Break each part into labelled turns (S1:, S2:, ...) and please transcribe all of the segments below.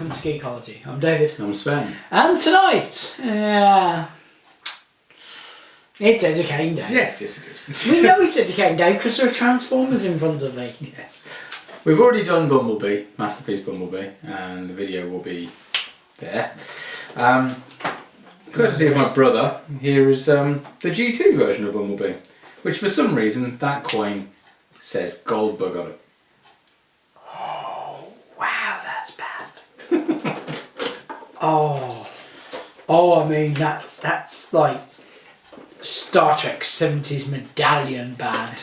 S1: welcome to Geekology. I'm David.
S2: I'm Sven.
S1: And tonight, it's Educating Day.
S2: Yes, it is.
S1: We know it's Educating Day because there are Transformers in front of me.
S2: Yes. We've already done Bumblebee, Masterpiece Bumblebee, and the video will be there. Courtesy of my brother, here is the G2 version of Bumblebee, which for some reason that coin says Goldbug on it.
S1: Oh, wow, that's bad. I mean, that's like Star Trek 70s medallion bad.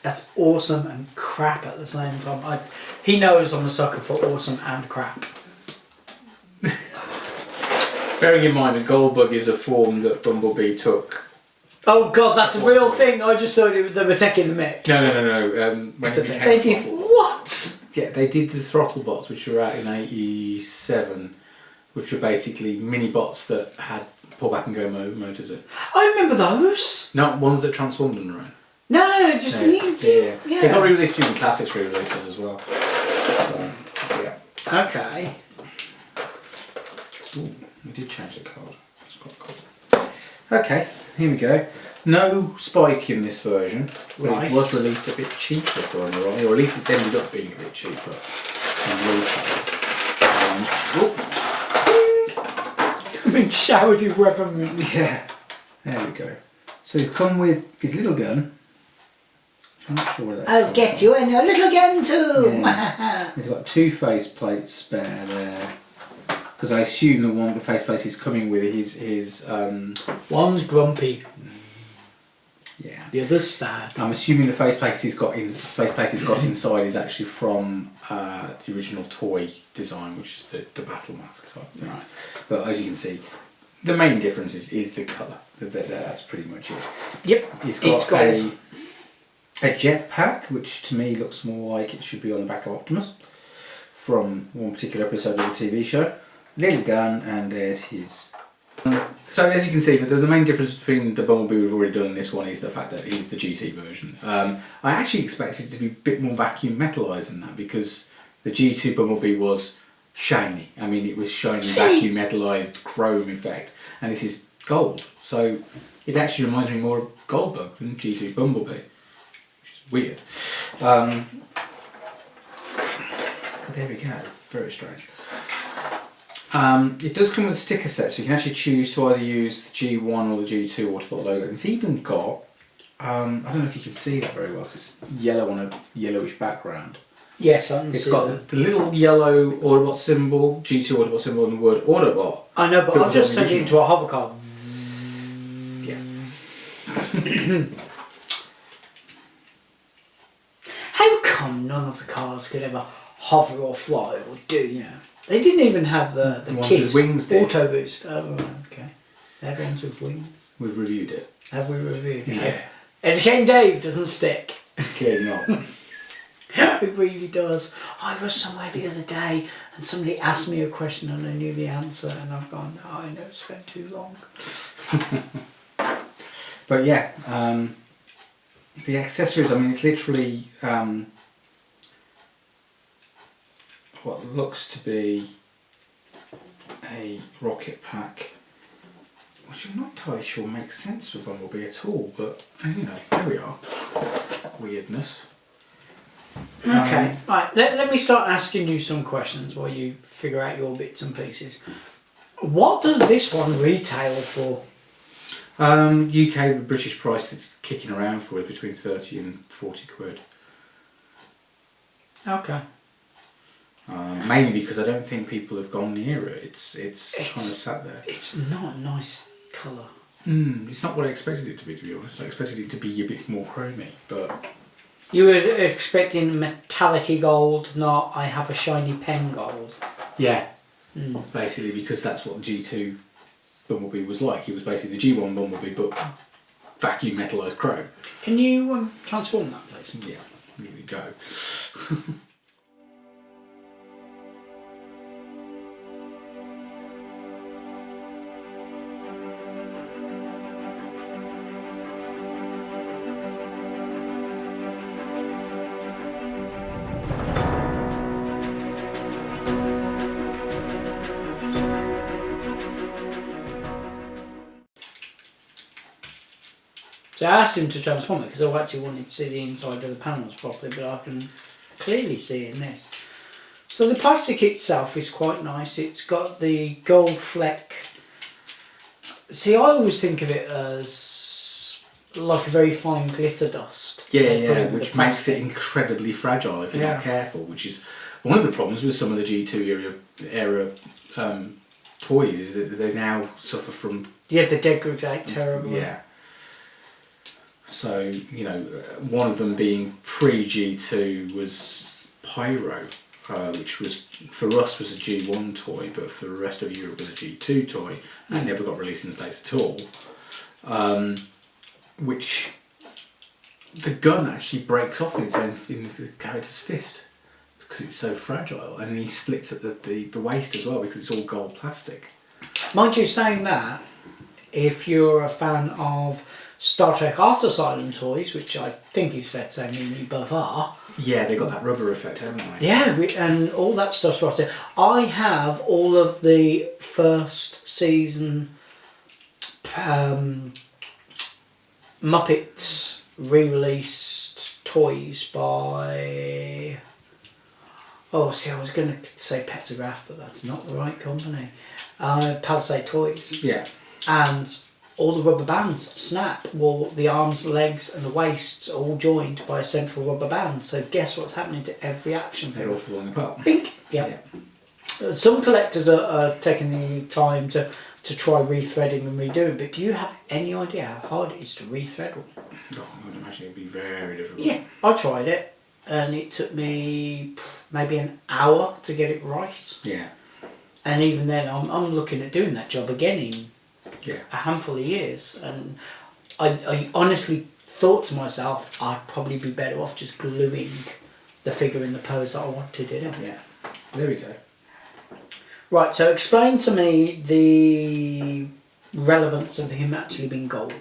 S1: That's awesome and crap at the same time. He knows I'm a sucker for awesome and crap.
S2: Bearing in mind that Goldbug is a form that Bumblebee took.
S1: Oh god, that's a real thing. I just thought they were taking the mic.
S2: No.
S1: They did what?
S2: Yeah, they did the throttle bots, which were out in '87, which were basically mini bots that had pull back and go motors in.
S1: I remember those.
S2: No, ones that transformed them around.
S1: No, just
S2: yeah. They got re-released during classics re-releases as well. So, yeah.
S1: Okay.
S2: Ooh, we did change the card. It's quite cool. Okay, here we go. No spike in this version.
S1: Right.
S2: It was released a bit cheaper for an array, or at least it's ended up being a bit cheaper in retail.
S1: I'm being showered with weaponry.
S2: Yeah, there we go. So he's come with his little gun. I'm not sure where that's
S1: I'll get you in your little gun too.
S2: Yeah. He's got two face plates spare there. Because I assume the faceplate he's coming with is
S1: One's grumpy.
S2: Yeah.
S1: The other's sad.
S2: I'm assuming the faceplate he's got inside is actually from the original toy design, which is the battle mask type thing.
S1: Right.
S2: But as you can see, the main difference is the colour. That's pretty much it.
S1: Yep.
S2: He's got a jetpack, which to me looks more like it should be on the back of Optimus from one particular episode of the TV show. Little gun, and there's his. So as you can see, the main difference between the Bumblebee we've already done and this one is the fact that he's the GT version. I actually expected it to be a bit more vacuum metallised than that, because the G2 Bumblebee was shiny. I mean, it was shiny vacuum metallised chrome effect, and this is gold. So it actually reminds me more of Goldbug than G2 Bumblebee, which is weird. But there we go. Very strange. It does come with a sticker set, so you can actually choose to either use the G1 or the G2 Autobot logo. It's even got, I don't know if you can see that very well because it's yellow on a yellowish background.
S1: Yes, I can see
S2: It's got the little yellow Autobot symbol, G2 Autobot symbol, and the word Autobot.
S1: I know, but I've just turned it into a hover car.
S2: Yeah.
S1: How come none of the cars could ever hover or fly or do, you know? They didn't even have the
S2: ones
S1: kit
S2: with wings did.
S1: auto boost. Oh, okay. They had ones with wings.
S2: We've reviewed it.
S1: Have we reviewed it?
S2: Yeah.
S1: Educating Dave doesn't stick.
S2: Clearly not.
S1: It really does. I was somewhere the other day and somebody asked me a question and I knew the answer and I've gone, oh, I know it's spent too long.
S2: But yeah, the accessories, I mean, it's literally what looks to be a rocket pack, which I'm not entirely sure makes sense with Bumblebee at all, but you know, there we are. Weirdness.
S1: Okay, right, let me start asking you some questions while you figure out your bits and pieces. What does this one retail for?
S2: UK British price that's kicking around for is between 30 and 40 quid.
S1: Okay.
S2: Mainly because I don't think people have gone near it. It's kind of sat there.
S1: It's not a nice colour.
S2: It's not what I expected it to be honest. I expected it to be a bit more chromy, but...
S1: You were expecting metallic-y gold, not I have a shiny pen gold.
S2: Yeah. Basically, because that's what the G2 Bumblebee was like. It was basically the G1 Bumblebee, but vacuum metallised chrome.
S1: Can you transform that, please?
S2: Yeah, here we go.
S1: So I asked him to transform it because I actually wanted to see the inside of the panels properly, but I can clearly see in this. So the plastic itself is quite nice. It's got the gold fleck. See, I always think of it as like a very fine glitter dust.
S2: Yeah, which makes it incredibly fragile if you're not careful, which is one of the problems with some of the G2 era toys, is that they now suffer from...
S1: Yeah, they degrade terribly.
S2: Yeah. So, you know, one of them being pre-G2 was Pyro, which was, for us, was a G1 toy, but for the rest of Europe was a G2 toy, and never got released in the States at all. Which the gun actually breaks off in its own in the character's fist because it's so fragile, and he splits at the waist as well because it's all gold plastic.
S1: Mind you, saying that, if you're a fan of Star Trek Art Asylum toys, which I think is fair to say me and you both are.
S2: Yeah, they got that rubber effect, haven't they?
S1: Yeah, and all that stuff's right there. I have all of the first season Muppets re-released toys by... Oh, see, I was going to say Petrograph, but that's not the right company. Palisade Toys.
S2: Yeah.
S1: And all the rubber bands snap. Well, the arms, legs and the waists are all joined by a central rubber band. So guess what's happening to every action figure?
S2: They're all falling apart.
S1: Bink! Yeah. Some collectors are taking the time to try rethreading and redoing, but do you have any idea how hard it is to rethread one?
S2: Oh, I would imagine it'd be very difficult.
S1: Yeah, I tried it and it took me maybe an hour to get it right.
S2: Yeah.
S1: And even then I'm looking at doing that job again in a handful of years, and I honestly thought to myself I'd probably be better off just gluing the figure in the pose that I wanted it in.
S2: Yeah, there we go.
S1: Right, so explain to me the relevance of him actually being gold.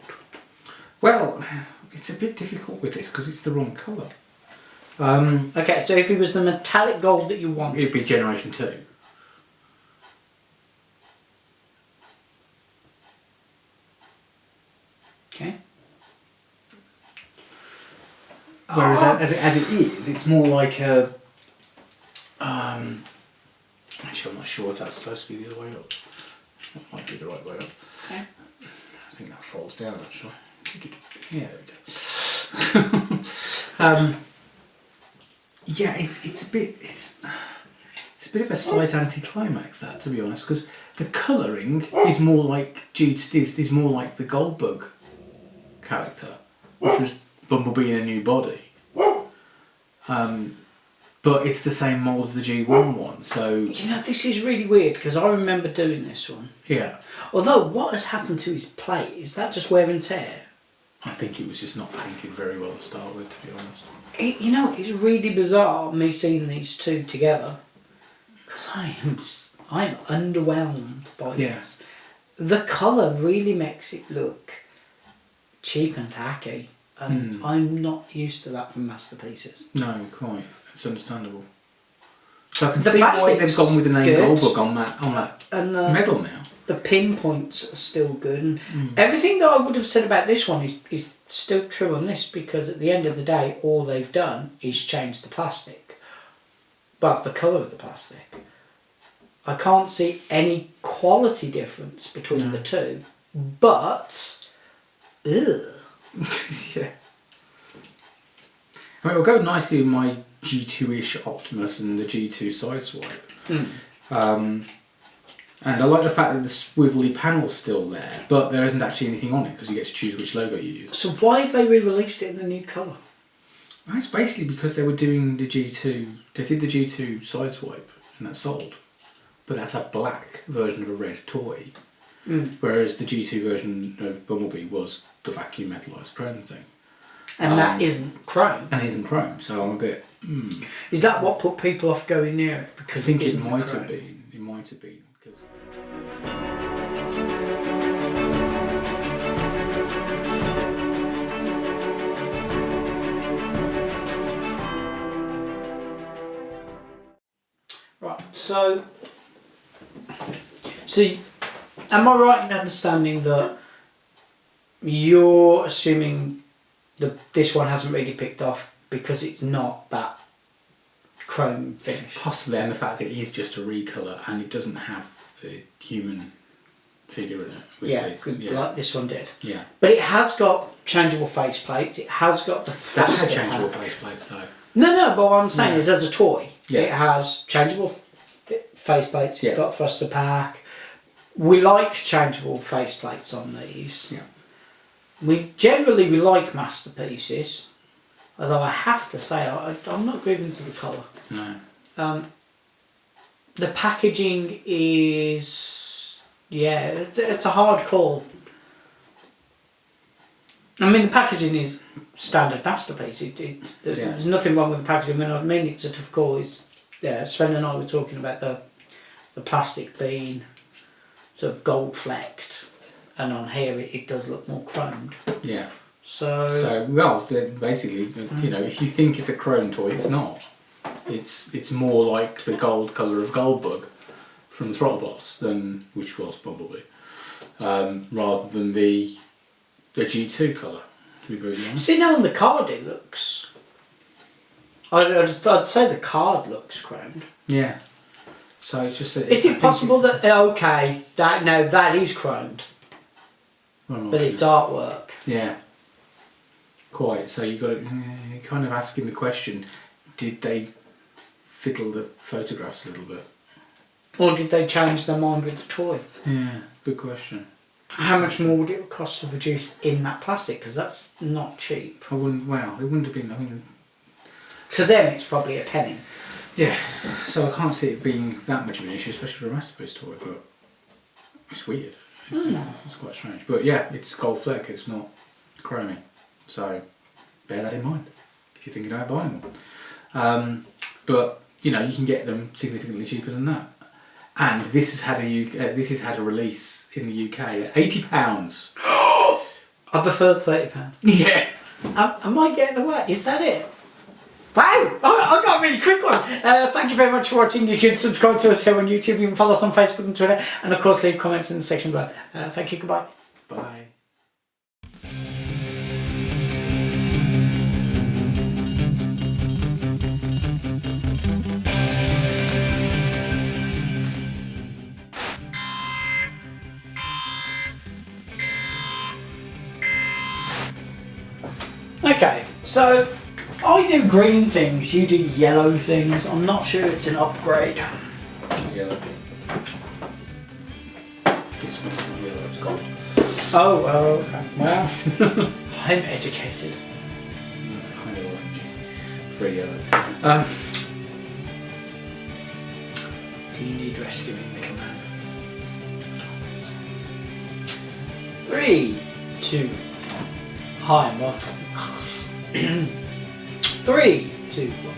S2: Well, it's a bit difficult with this because it's the wrong colour.
S1: Okay, so if it was the metallic gold that you wanted...
S2: It'd be Generation 2.
S1: Okay.
S2: Whereas as it is, it's more like a... actually, I'm not sure if that's supposed to be the other way up. That might be the right way up.
S1: Okay.
S2: I think that falls down, actually. Yeah, there we go. Yeah, it's a bit of a slight anticlimax, that, to be honest, because the colouring is more like is more like the Goldbug character, which was Bumblebee in a new body. But it's the same mould as the G1 one, so...
S1: You know, this is really weird, because I remember doing this one.
S2: Yeah.
S1: Although, what has happened to his plate? Is that just wear and tear?
S2: I think it was just not painted very well to start with, to be honest.
S1: You know, it's really bizarre, me seeing these two together, because I'm underwhelmed by this. The colour really makes it look cheap and tacky, and I'm not used to that from Masterpieces.
S2: No, quite. It's understandable. So I can see why they've gone with the name Goldbug on that
S1: and
S2: medal now.
S1: The pinpoints are still good, and everything that I would have said about this one is still true on this, because at the end of the day, all they've done is change the plastic, but the colour of the plastic. I can't see any quality difference between the two, but
S2: yeah. I mean, it'll go nicely with my G2-ish Optimus and the G2 Sideswipe. And I like the fact that the swivelly panel's still there, but there isn't actually anything on it because you get to choose which logo you use.
S1: So why have they re-released it in the new colour?
S2: Well, it's basically because they were doing the G2, they did the G2 Sideswipe and that sold. But that's a black version of a red toy. Whereas the G2 version of Bumblebee was the vacuum metalised chrome thing.
S1: And that isn't chrome.
S2: And isn't chrome, so I'm a bit...
S1: Is that what put people off going near it? Because
S2: I think it might have been. It might have been. Because...
S1: Right, so am I right in understanding that you're assuming this one hasn't really picked off because it's not that chrome finish.
S2: Possibly, and the fact that it is just a recolour and it doesn't have the human figure in it.
S1: Like this one did.
S2: Yeah.
S1: But it has got changeable face plates. It has got the
S2: That had
S1: thruster
S2: changeable
S1: pack.
S2: face plates though.
S1: No, but what I'm saying is as a toy,
S2: Yeah.
S1: it has changeable face plates,
S2: Yeah.
S1: it's got thruster pack. We like changeable face plates on these.
S2: Yeah.
S1: We like Masterpieces, although I have to say I'm not grieving to the colour.
S2: No.
S1: The packaging is, it's a hard call. I mean, the packaging is standard Masterpiece. There's nothing wrong with the packaging. I mean, it's a tough call. Sven and I were talking about the plastic being sort of gold flecked, and on here it does look more chromed.
S2: Yeah.
S1: So
S2: basically, if you think it's a chrome toy, it's not. It's more like the gold colour of Goldbug from Throttlebots, which was Bumblebee, rather than the G2 colour, to be very honest.
S1: See, now on the card it looks... I'd say the card looks chromed.
S2: Yeah. So it's just that...
S1: Is it possible that... Okay, that is chromed. But it's artwork.
S2: Yeah. Quite. So you're kind of asking the question, did they fiddle the photographs a little bit?
S1: Or did they change their mind with the toy?
S2: Yeah, good question.
S1: How much more would it cost to produce in that plastic? Because that's not cheap.
S2: It wouldn't have been,
S1: To them it's probably a penny.
S2: Yeah, so I can't see it being that much of an issue, especially for a Masterpiece toy, but it's weird. It's quite strange. But yeah, it's gold fleck, it's not chromey. So bear that in mind if you're thinking about buying one. But you can get them significantly cheaper than that. And this has had a release in the UK at £80.
S1: I prefer £30.
S2: Yeah.
S1: Am I getting away? Is that it? Wow! I got a really quick one. Thank you very much for watching. You can subscribe to us here on YouTube. You can follow us on Facebook and Twitter. And of course leave comments in the section below. Thank you, goodbye.
S2: Bye.
S1: Okay, so I do green things, you do yellow things. I'm not sure it's an upgrade.
S2: Yellow. This one's not yellow, it's gold.
S1: Oh, okay. Well, I'm educated.
S2: That's kind of orangey. Pretty yellow.
S1: You need rescuing, little man. 3, 2, hi, I'm Ross. 3, 2, 1.